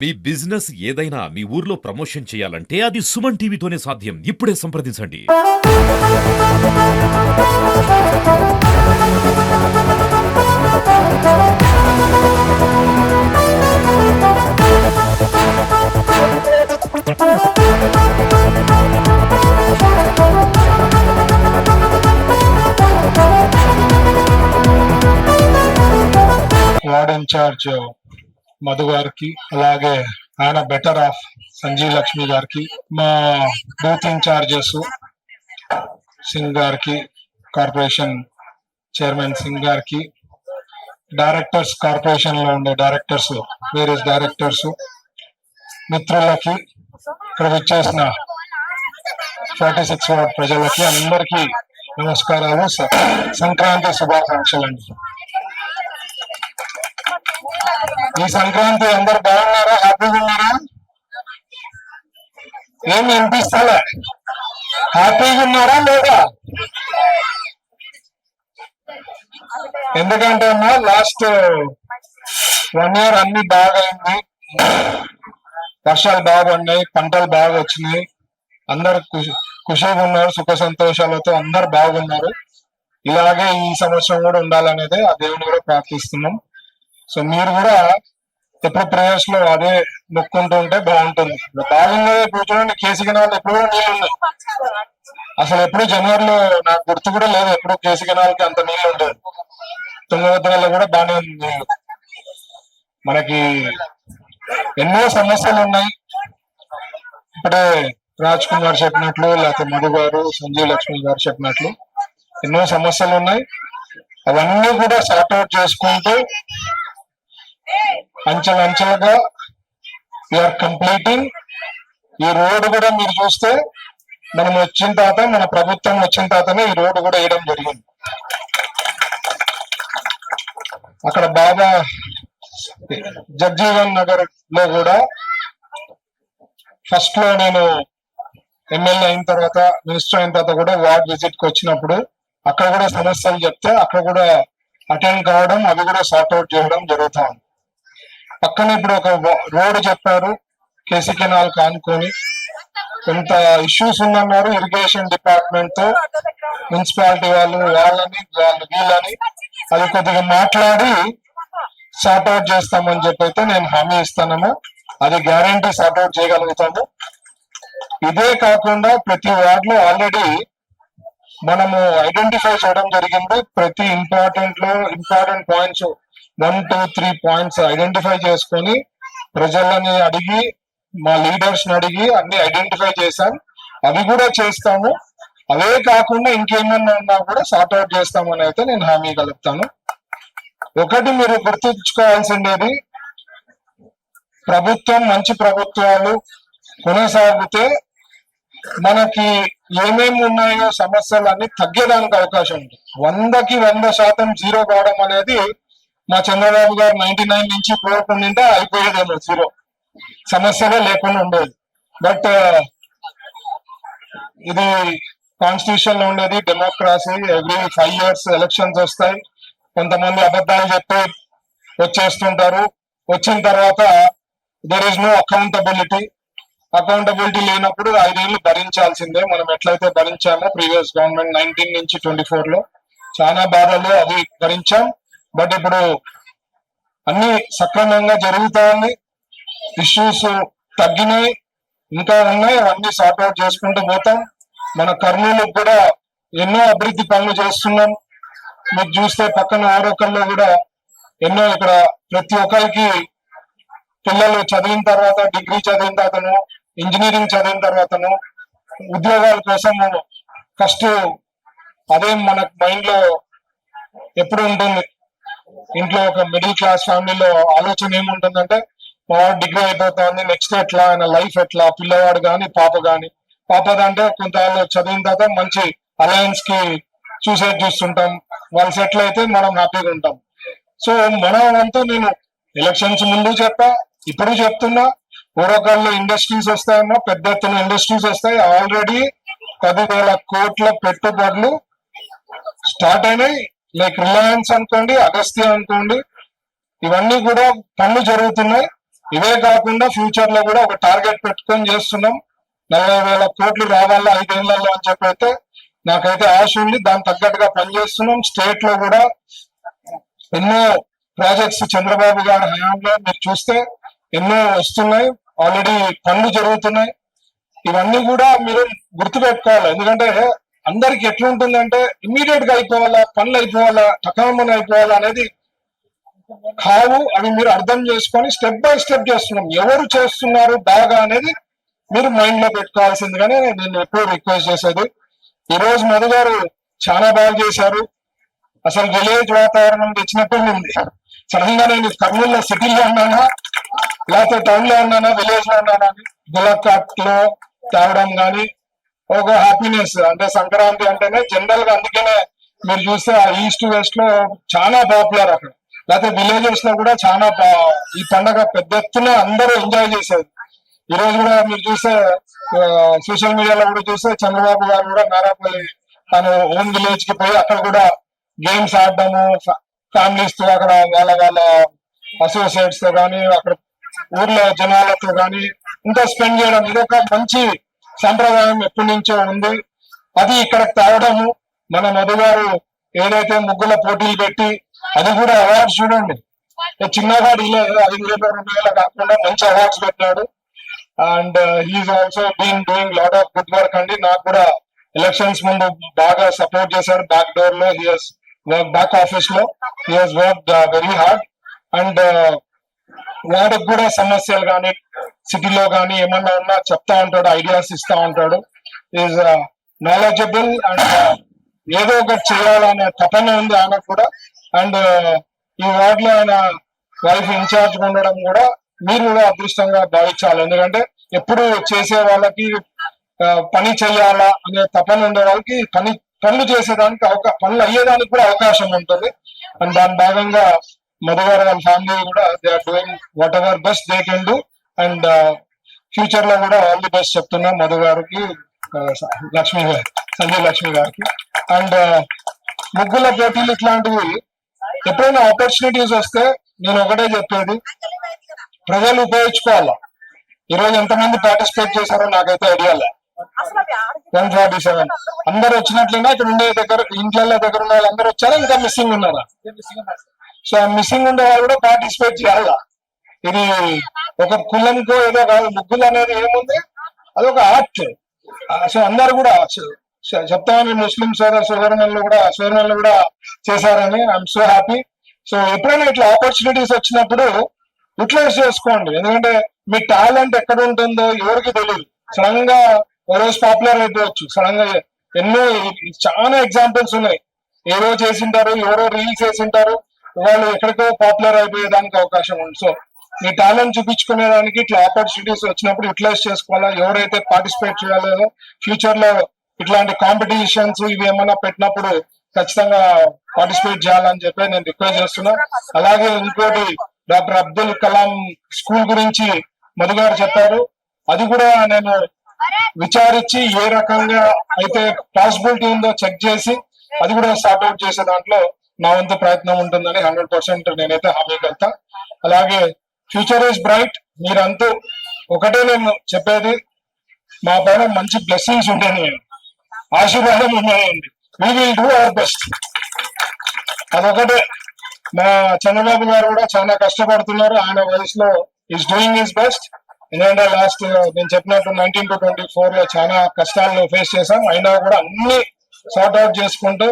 మీ business ఏదైనా మీ ఊర్లో promotion చేయాలంటే అది సుమన్ టీవీతోనే సాధ్యం. ఇప్పుడే సంప్రదించండి. వార్డ్ ఇన్ఛార్జ్ మధు గారికి, అలాగే ఆయన బెటర్ ఆఫ్ సంజీవ్ లక్ష్మి గారికి, మా బూత్ ఇన్ఛార్జెస్ సింగ్ గారికి, కార్పొరేషన్ చైర్మన్ సింగ్ గారికి, డైరెక్టర్స్, కార్పొరేషన్ లో ఉండే డైరెక్టర్స్, వేరియస్ డైరెక్టర్స్, మిత్రులకి, ఇక్కడ వచ్చేసిన 46 వార్డ్ ప్రజలకి అందరికీ నమస్కారాలు. సంక్రాంతి శుభాకాంక్షలండి. ఈ సంక్రాంతి అందరు బాగున్నారా? హ్యాపీగా ఉన్నారా? ఏమి అనిపిస్తలే? హ్యాపీగా ఉన్నారా లేదా? ఎందుకంటే అమ్మా లాస్ట్ 1 ఇయర్ అన్ని బాగా అయింది, వర్షాలు బాగా ఉన్నాయి, పంటలు బాగా వచ్చినాయి, అందరు ఖుషిగా ఉన్నారు, సుఖ సంతోషాలతో అందరు బాగున్నారు. ఇలాగే ఈ సంవత్సరం కూడా ఉండాలనేది ఆ దేవుని కూడా ప్రార్థిస్తున్నాం. సో మీరు కూడా ఎప్పుడు ప్రేయర్స్ లో అదే మొక్కుంటూ ఉంటే బాగుంటుంది. బాగున్నది ఇప్పుడు చూడండి, కేసీగనాలు ఎప్పుడు కూడా నీళ్ళు ఉన్నాయి. అసలు ఎప్పుడు జనవరిలో నాకు గుర్తు కూడా లేదు ఎప్పుడు కేసీగనాలకి అంత నీళ్ళు ఉండేది. తుంగభద్రలో కూడా బాగానే ఉంది నీళ్ళు. మనకి ఎన్నో సమస్యలు ఉన్నాయి. ఇప్పుడే రాజ్ కుమార్ చెప్పినట్లు, లేకపోతే మధు గారు, సంజీవ్ లక్ష్మి గారు చెప్పినట్లు ఎన్నో సమస్యలు ఉన్నాయి. అవన్నీ కూడా సార్ట్అవుట్ చేసుకుంటూ అంచెలంచెలుగా వీఆర్ కంప్లీటింగ్. ఈ రోడ్డు కూడా మీరు చూస్తే మనం వచ్చిన తర్వాత, మన ప్రభుత్వం వచ్చిన తర్వాతనే ఈ రోడ్డు కూడా వేయడం జరిగింది. అక్కడ బాగా జగ్జీవన్ నగర్ లో కూడా ఫస్ట్ లో నేను ఎమ్మెల్యే అయిన తర్వాత, మినిస్టర్ అయిన తర్వాత కూడా వార్డ్ విజిట్ కి వచ్చినప్పుడు అక్కడ కూడా సమస్యలు చెప్తే అక్కడ కూడా అటెండ్ కావడం, అవి కూడా సార్ట్అవుట్ చేయడం జరుగుతా ఉంది. పక్కన ఇప్పుడు ఒక రోడ్డు చెప్పారు కేసీ కెనాల్ కానుకొని, కొంత ఇష్యూస్ ఉందన్నారు ఇరిగేషన్ డిపార్ట్మెంట్ తో, మున్సిపాలిటీ వాళ్ళని వీళ్ళని, అది కొద్దిగా మాట్లాడి సార్ట్అవుట్ చేస్తామని చెప్పి అయితే నేను హామీ ఇస్తాను. అది గ్యారంటీ సార్ట్అవుట్ చేయగలుగుతాము. ఇదే కాకుండా ప్రతి వార్డ్ లో ఆల్రెడీ మనము ఐడెంటిఫై చేయడం జరిగింది. ప్రతి ఇంపార్టెంట్ పాయింట్స్ 1, 2, 3 పాయింట్స్ ఐడెంటిఫై చేసుకొని ప్రజలని అడిగి, మా లీడర్స్ ని అడిగి అన్ని ఐడెంటిఫై చేశాం. అవి కూడా చేస్తాము. అవే కాకుండా ఇంకేమన్నా ఉన్నా కూడా సార్ట్అవుట్ చేస్తామని అయితే నేను హామీ కలుపుతాను. ఒకటి మీరు గుర్తుంచుకోవాల్సిందేది, ప్రభుత్వం, మంచి ప్రభుత్వాలు కొనసాగితే మనకి ఏమేమి ఉన్నాయో సమస్యలన్నీ తగ్గేదానికి అవకాశం ఉంది. 100కి 100% జీరో కావడం అనేది మా చంద్రబాబు గారు 99 నుంచి కోరుకుంటే అయిపోయేదేమో, జీరో సమస్యలే లేకుండా ఉండేది. బట్ ఇది కాన్స్టిట్యూషన్ లో ఉండేది డెమోక్రసీ. ఎవ్రీ 5 years ఎలక్షన్స్ వస్తాయి. కొంతమంది అబద్ధాలు చెప్పి వచ్చేస్తుంటారు. వచ్చిన తర్వాత దెర్ ఇస్ నో అకౌంటబిలిటీ లేనప్పుడు 5 ఏళ్ళు భరించాల్సిందే. మనం ఎట్లయితే భరించామో ప్రీవియస్ గవర్నమెంట్ 19 నుంచి 24 లో చాలా బాధలు అవి భరించాం. బట్ ఇప్పుడు అన్ని సక్రమంగా జరుగుతాయి, ఇష్యూస్ తగ్గినాయి, ఇంకా ఉన్నాయి, అవన్నీ సార్ట్అవుట్ చేసుకుంటూ పోతాం. మన కర్నూలుకు కూడా ఎన్నో అభివృద్ధి పనులు చేస్తున్నాం. మీరు చూస్తే పక్కన ఓరొకల్లో కూడా ఎన్నో, ఇక్కడ ప్రతి ఒక్కరికి పిల్లలు చదివిన తర్వాత, డిగ్రీ చదివిన తర్వాతను, ఇంజనీరింగ్ చదివిన తర్వాతను ఉద్యోగాల కోసం ఫస్ట్ అదే మన మైండ్ లో ఎప్పుడు ఉంటుంది. ఇంట్లో ఒక మిడిల్ క్లాస్ ఫ్యామిలీలో ఆలోచన ఏముంటుందంటే, మా డిగ్రీ అయిపోతుంది, నెక్స్ట్ ఎట్లా, ఆయన లైఫ్ ఎట్లా, పిల్లవాడు కానీ పాపదంటే కొంత చదివిన తర్వాత మంచి అలయన్స్ కి చూస్తుంటాం. వాళ్ళు సెటిల్ అయితే మనం హ్యాపీగా ఉంటాం. సో మనమంతా, నేను ఎలక్షన్స్ ముందు చెప్పా, ఇప్పుడు చెప్తున్నా, పూర్వకాలంలో ఇండస్ట్రీస్ వస్తాయన్నా, పెద్ద ఎత్తున ఇండస్ట్రీస్ వస్తాయి. ఆల్రెడీ 10,000 కోట్ల పెట్టుబడులు స్టార్ట్ అయినాయి. లైక్ రిలయన్స్ అనుకోండి, అగస్త్య అనుకోండి, ఇవన్నీ కూడా పనులు జరుగుతున్నాయి. ఇవే కాకుండా ఫ్యూచర్ లో కూడా ఒక టార్గెట్ పెట్టుకొని చేస్తున్నాం. 40,000 కోట్లు రావాలా 5 ఏళ్లలో అని చెప్పి అయితే నాకైతే ఆశ ఉంది. దాని తగ్గట్టుగా పనిచేస్తున్నాం. స్టేట్ లో కూడా ఎన్నో ప్రాజెక్ట్స్ చంద్రబాబు గారి హయాంలో మీరు చూస్తే ఎన్నో వస్తున్నాయి. ఆల్రెడీ పనులు జరుగుతున్నాయి. ఇవన్నీ కూడా మీరు గుర్తుపెట్టుకోవాలి. ఎందుకంటే అందరికి ఎట్లుంటుందంటే ఇమ్మీడియట్ గా అయిపోవాలా, పనులు అయిపోవాలా, టకామని అయిపోవాలా అనేది కావు. అవి మీరు అర్థం చేసుకొని స్టెప్ బై స్టెప్ చేస్తున్నాం. ఎవరు చేస్తున్నారు బాగా అనేది మీరు మైండ్ లో పెట్టుకోవాల్సిందిగానే నేను ఎప్పుడు రిక్వెస్ట్ చేసేది. ఈ రోజు మధు గారు చాలా బాగా చేశారు. అసలు విలేజ్ వాతావరణం తెచ్చినట్టు ఉంది. సడన్ గా నేను కర్నూలులో సిటీలో ఉన్నానా లేకపోతే టౌన్ లో ఉన్నానా విలేజ్ లో ఉన్నానా అని గులకాట్ లో తేవడం కానీ ఒక హ్యాపీనెస్. అంటే సంక్రాంతి అంటేనే జనరల్ గా అందుకనే మీరు చూస్తే ఆ ఈస్ట్ వెస్ట్ లో చాలా పాపులర్ అక్కడ, లేకపోతే విలేజెస్ లో కూడా చాలా ఈ పండగ పెద్ద ఎత్తున అందరూ ఎంజాయ్ చేసేది. ఈ రోజు కూడా మీరు చూస్తే సోషల్ మీడియాలో కూడా చూస్తే చంద్రబాబు గారు కూడా నారాపల్లి తను ఓన్ విలేజ్ కి పోయి అక్కడ కూడా గేమ్స్ ఆడడము, ఫ్యామిలీస్ తో అక్కడ వాళ్ళ అసోసియేట్స్ తో కానీ అక్కడ ఊర్లో జనాలతో కానీ ఇంకా స్పెండ్ చేయడం ఇది ఒక మంచి సంప్రదాయం ఎప్పటి నుంచో ఉంది. అది ఇక్కడ తేవడము మన మధు గారు ఏదైతే ముగ్గుల పోటీలు పెట్టి అది కూడా అవార్డ్స్ చూడండి. చిన్నగా 5,000 2,000 కాకుండా మంచి అవార్డ్స్ పెట్టాడు. And he's also doing lot of good work అండి. నాకు కూడా ఎలక్షన్స్ ముందు బాగా సపోర్ట్ చేశాడు. బ్యాక్ డోర్ లో హియస్ వర్క్, బ్యాక్ ఆఫీస్ లో హియస్ వర్క్ వెరీ హార్డ్. అండ్ వాడికి కూడా సమస్యలు కానీ సిటీలో కానీ ఏమన్నా ఉన్నా చెప్తా ఉంటాడు, ఐడియాస్ ఇస్తా ఉంటాడు. ఈజ్ నాలెడ్జబుల్ అండ్ ఏదో ఒకటి చేయాలనే తపన ఉంది ఆయనకు కూడా. అండ్ ఈ వార్డ్ లో ఆయన వైఫ్ ఇన్ఛార్జ్ ఉండడం కూడా మీరు కూడా అదృష్టంగా భావించాలి. ఎందుకంటే ఎప్పుడు చేసే వాళ్ళకి పని చేయాలా అనే తపన ఉండే వాళ్ళకి పనులు చేసేదానికి పనులు అయ్యేదానికి కూడా అవకాశం ఉంటుంది. అండ్ దాని భాగంగా మధు గారు వాళ్ళ ఫ్యామిలీ కూడా they are doing whatever best they can do. And future లో కూడా ఆల్ ది బెస్ట్ చెప్తున్నా మధు గారికి, సంజయ్ లక్ష్మి గారికి. అండ్ ముగ్గుల పోటీలు ఇట్లాంటివి ఎప్పుడైనా ఆపర్చునిటీస్ వస్తే నేను ఒకటే చెప్పేది, ప్రజలు ఉపయోగించుకోవాలా. ఈరోజు ఎంతమంది పార్టిసిపేట్ చేశారో నాకైతే ఐడియా లే. 147 అందరు వచ్చినట్లయినా ఇక్కడ ఉండే ఇంట్లో దగ్గర ఉన్న వాళ్ళు అందరూ వచ్చారా, ఇంకా మిస్సింగ్ ఉన్నారా? సో మిస్సింగ్ ఉండే వాళ్ళు కూడా పార్టిసిపేట్ చేయాలా. ఇది ఒక కులంకో ఏదో కాదు. ముగ్గులు అనేది ఏముంది, అదొక ఆర్ట్. సో అందరు కూడా చెప్తామని ముస్లిం సోదరులు కూడా చేశారని ఐఎమ్ సో హ్యాపీ. సో ఎప్పుడైనా ఇట్లా ఆపర్చునిటీస్ వచ్చినప్పుడు యూటిలైజ్ చేసుకోండి. ఎందుకంటే మీ టాలెంట్ ఎక్కడ ఉంటుందో ఎవరికి తెలియదు. సడన్ గా ఓ రోజు పాపులర్ అయిపోవచ్చు. సడన్ గా ఎన్నో చాలా ఎగ్జాంపుల్స్ ఉన్నాయి. ఏవో చేసింటారు, ఎవరో రీల్స్ చేసింటారు, వాళ్ళు ఎక్కడికో పాపులర్ అయిపోయేదానికి అవకాశం ఉంది. సో మీ టాలెంట్ చూపించుకునేదానికి ఇట్లా ఆపర్చునిటీస్ వచ్చినప్పుడు యూటిలైజ్ చేసుకోవాలా. ఎవరైతే పార్టిసిపేట్ చేయాలో ఫ్యూచర్ లో ఇట్లాంటి కాంపిటీషన్స్ ఇవి ఏమైనా పెట్టినప్పుడు ఖచ్చితంగా పార్టిసిపేట్ చేయాలని చెప్పి నేను రిక్వెస్ట్ చేస్తున్నా. అలాగే ఇంకోటి డాక్టర్ అబ్దుల్ కలాం స్కూల్ గురించి మధు గారు చెప్పారు. అది కూడా నేను విచారించి ఏ రకంగా అయితే పాసిబిలిటీ ఉందో చెక్ చేసి అది కూడా సార్ట్అవుట్ చేసే దాంట్లో నా వంతు ప్రయత్నం ఉంటుందని 100% నేనైతే హామీ కలుతా. అలాగే ఫ్యూచర్ ఈజ్ బ్రైట్. మీరంతా ఒకటే నేను చెప్పేది, మా పైన మంచి బ్లెస్సింగ్స్ ఉంటాయి, ఆశీర్వాదం ఉన్నాయండి. We will do our best. అదొకటే. మా చంద్రబాబు గారు కూడా చాలా కష్టపడుతున్నారు. ఆయన వయసులో ఈజ్ డూయింగ్ హిస్ బెస్ట్. ఎందుకంటే లాస్ట్ నేను చెప్పినట్టు 19 to 24 లో చాలా కష్టాలను ఫేస్ చేశాం. అయినా కూడా అన్ని సార్ట్ అవుట్ చేసుకుంటూ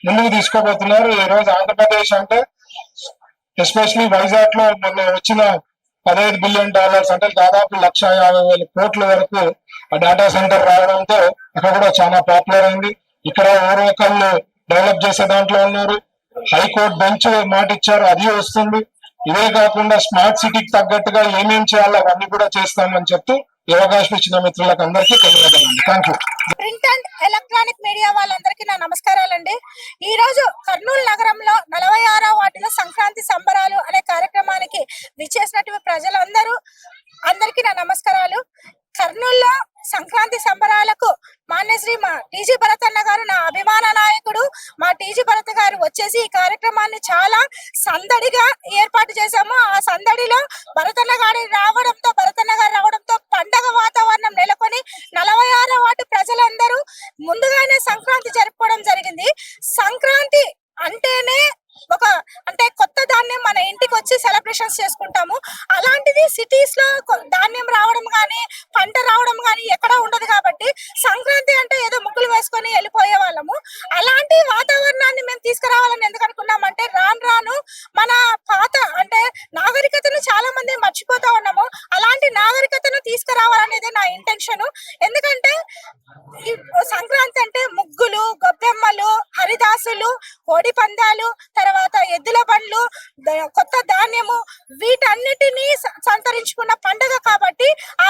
ముందుకు తీసుకోబోతున్నారు. ఈ రోజు ఆంధ్రప్రదేశ్ అంటే ఎస్పెషలీ వైజాగ్ లో మొన్న వచ్చిన $15 బిలియన్ అంటే దాదాపు 150,000 కోట్ల వరకు ఆ డేటా సెంటర్ రావడంతో అక్కడ కూడా చాలా పాపులర్ అయింది. ఇక్కడ ఎవరో ఒకళ్ళు డెవలప్ చేసే దాంట్లో ఉన్నారు. హైకోర్టు బెంచ్ మాట ఇచ్చారు, అది వస్తుంది. ఇదే కాకుండా స్మార్ట్ సిటీకి తగ్గట్టుగా ఏమేం చేయాలో అవన్నీ కూడా చేస్తామని చెప్తూ ఈ అవకాశం ఇచ్చిన మిత్రులకు అందరికీ ధన్యవాదాలు. Thank you. Print and electronic media వాళ్ళందరికీ నా నమస్కారాలండి. ఈ రోజు కర్నూలు నగరంలో 46వ వార్డులో సంక్రాంతి సంబరాలు అనే కార్యక్రమానికి విచ్చేసినటువంటి ప్రజలందరికీ నా నమస్కారాలు. కర్నూలులో సంక్రాంతి సంబరాలకు మాన్యశ్రీ మా టీజీ భరత్ అన్న గారు నా అభిమాన నాయకుడు. మా టీజీ భరత్ గారు వచ్చేసి ఈ కార్యక్రమాన్ని చాలా సందడిగా ఏర్పాటు చేశాము. ఆ సందడిలో భరతన్న గారు రావడంతో పండగ వాతావరణం నెలకొని 46వ వార్డు ప్రజలందరూ ముందుగానే సంక్రాంతి జరుపుకోవడం జరిగింది. సంక్రాంతి అంటేనే అంటే కొత్త ధాన్యం మన ఇంటికి వచ్చి సెలబ్రేషన్స్ చేసుకుంటాము. అలాంటిది సిటీస్ లో ధాన్యం రావడం గానీ పంట రావడం గానీ ఎక్కడ ఉండదు. కాబట్టి సంక్రాంతి అంటే ఏదో ముగ్గులు వేసుకొని వెళ్ళిపోయే వాళ్ళము. అలాంటి వాతావరణాన్ని మేము తీసుకురావాలని ఎందుకు అనుకున్నామంటే రాను మన పాత అంటే నాగరికతను చాలా మంది మర్చిపోతా ఉన్నాము. అలాంటి నాగరికతను తీసుకురావాలనేది నా ఇంటెన్షన్. ఎందుకంటే ఈ సంక్రాంతి అంటే ముగ్గులు, గొబ్బెమ్మలు, హరిదాసులు, కోడి పందాలు, తర్వాత ఎద్దుల బండ్లు, కొత్త ధాన్యము, వీటన్నిటినీ సంతరించుకున్న పండుగ కాబట్టి ఆ